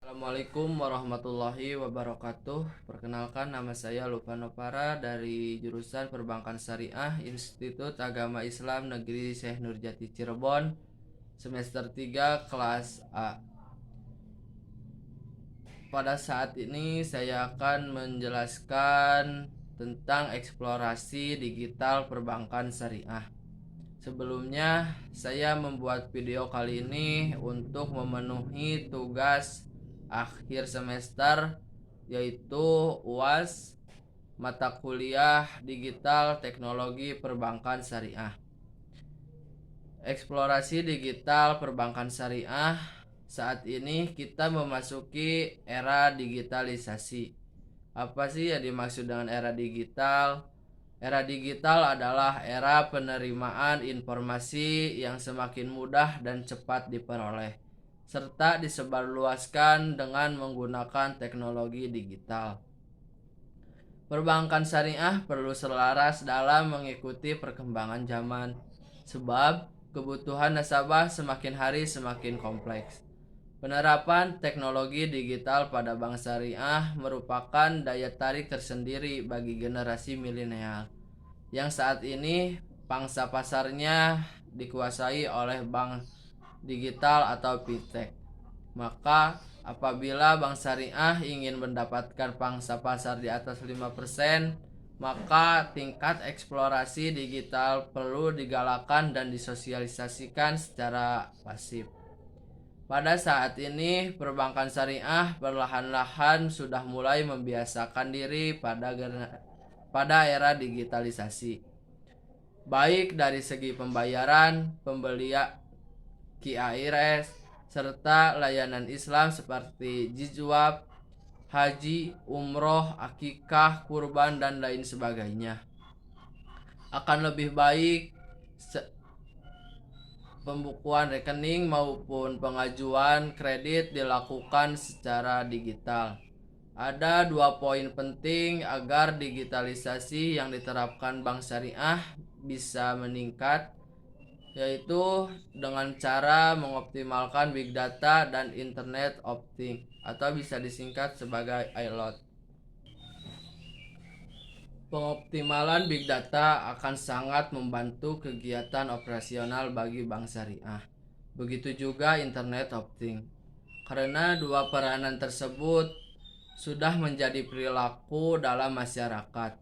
Assalamualaikum warahmatullahi wabarakatuh. Perkenalkan, nama saya Lupa Nopara dari jurusan Perbankan Syariah Institut Agama Islam Negeri Syekh Nurjati Cirebon, semester 3 kelas A. Pada saat ini saya akan menjelaskan tentang eksplorasi digital perbankan syariah. Sebelumnya, saya membuat video kali ini untuk memenuhi tugas akhir semester, yaitu UAS mata kuliah digital teknologi perbankan syariah. Eksplorasi digital perbankan syariah, saat ini kita memasuki era digitalisasi. Apa sih yang dimaksud dengan era digital? Era digital adalah era penerimaan informasi yang semakin mudah dan cepat diperoleh, serta disebarluaskan dengan menggunakan teknologi digital. Perbankan syariah perlu selaras dalam mengikuti perkembangan zaman, sebab kebutuhan nasabah semakin hari semakin kompleks. Penerapan teknologi digital pada bank syariah merupakan daya tarik tersendiri bagi generasi milenial, yang saat ini pangsa pasarnya dikuasai oleh bank digital atau fintech. Maka apabila bank syariah ingin mendapatkan pangsa pasar di atas 5%, maka tingkat eksplorasi digital perlu digalakkan dan disosialisasikan secara pasif. Pada saat ini, perbankan syariah perlahan-lahan sudah mulai membiasakan diri pada era digitalisasi, baik dari segi pembayaran, pembelian QRIS, serta layanan Islam seperti jizwab, haji, umroh, akikah, kurban, dan lain sebagainya. Akan lebih baik pembukuan rekening maupun pengajuan kredit dilakukan secara digital. Ada 2 poin penting agar digitalisasi yang diterapkan bank syariah bisa meningkat, yaitu dengan cara mengoptimalkan big data dan internet of things, atau bisa disingkat sebagai IoT. Pengoptimalan big data akan sangat membantu kegiatan operasional bagi bank syariah. Begitu juga internet of things. Karena dua peranan tersebut sudah menjadi perilaku dalam masyarakat.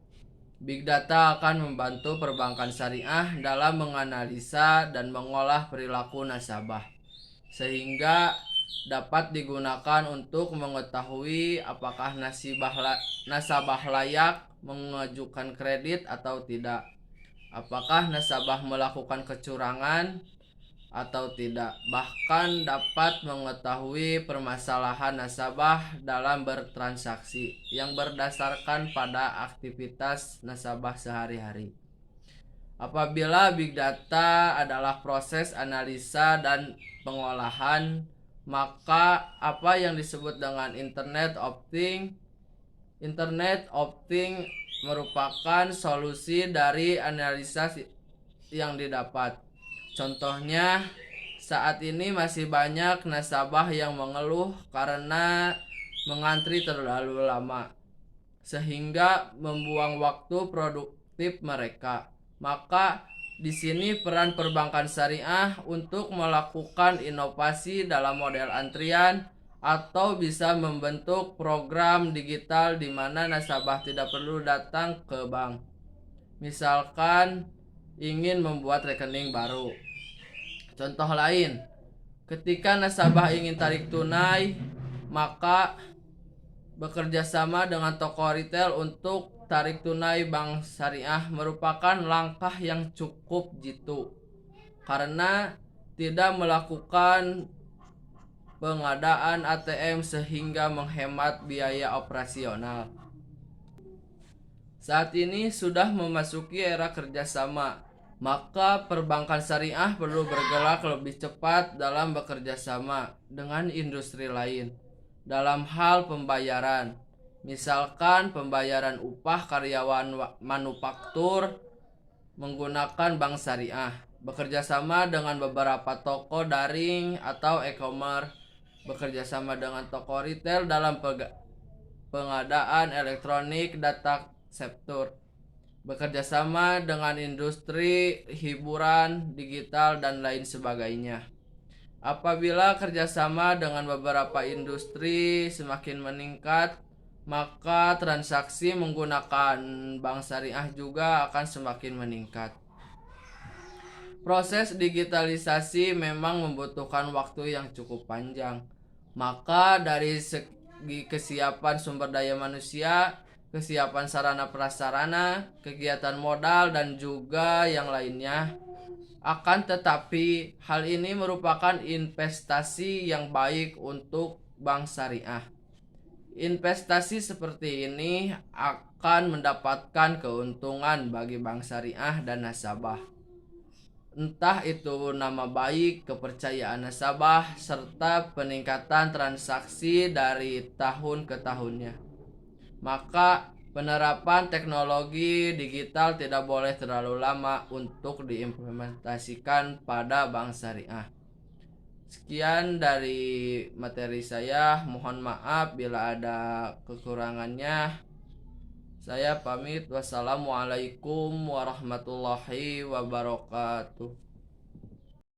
Big data akan membantu perbankan syariah dalam menganalisa dan mengolah perilaku nasabah, sehingga dapat digunakan untuk mengetahui apakah nasabah layak mengajukan kredit atau tidak, apakah nasabah melakukan kecurangan atau tidak, bahkan dapat mengetahui permasalahan nasabah dalam bertransaksi yang berdasarkan pada aktivitas nasabah sehari-hari. Apabila big data adalah proses analisa dan pengolahan, maka apa yang disebut dengan Internet of Things merupakan solusi dari analisa yang didapat. Contohnya, saat ini masih banyak nasabah yang mengeluh karena mengantri terlalu lama, sehingga membuang waktu produktif mereka. Maka di sini peran perbankan syariah untuk melakukan inovasi dalam model antrian, atau bisa membentuk program digital di mana nasabah tidak perlu datang ke bank. Misalkan ingin membuat rekening baru. Contoh lain, ketika nasabah ingin tarik tunai, maka bekerja sama dengan toko retail untuk tarik tunai bank syariah merupakan langkah yang cukup jitu, karena tidak melakukan pengadaan ATM sehingga menghemat biaya operasional. Saat ini sudah memasuki era kerjasama, maka perbankan syariah perlu bergerak lebih cepat dalam bekerja sama dengan industri lain dalam hal pembayaran. Misalkan pembayaran upah karyawan manufaktur menggunakan bank syariah, bekerja sama dengan beberapa toko daring atau e-commerce bekerja sama dengan toko retail dalam pengadaan elektronik data center, bekerja sama dengan industri hiburan digital dan lain sebagainya. Apabila kerjasama dengan beberapa industri semakin meningkat, maka transaksi menggunakan bank syariah juga akan semakin meningkat. Proses digitalisasi memang membutuhkan waktu yang cukup panjang. Maka dari segi kesiapan sumber daya manusia, kesiapan sarana prasarana, kegiatan modal dan juga yang lainnya. Akan tetapi hal ini merupakan investasi yang baik untuk bank syariah. Investasi seperti ini akan mendapatkan keuntungan bagi bank syariah dan nasabah. Entah itu nama baik, kepercayaan nasabah, serta peningkatan transaksi dari tahun ke tahunnya. Maka penerapan teknologi digital tidak boleh terlalu lama untuk diimplementasikan pada bank syariah. Sekian dari materi saya, mohon maaf bila ada kekurangannya. Saya pamit. Wassalamualaikum warahmatullahi wabarakatuh.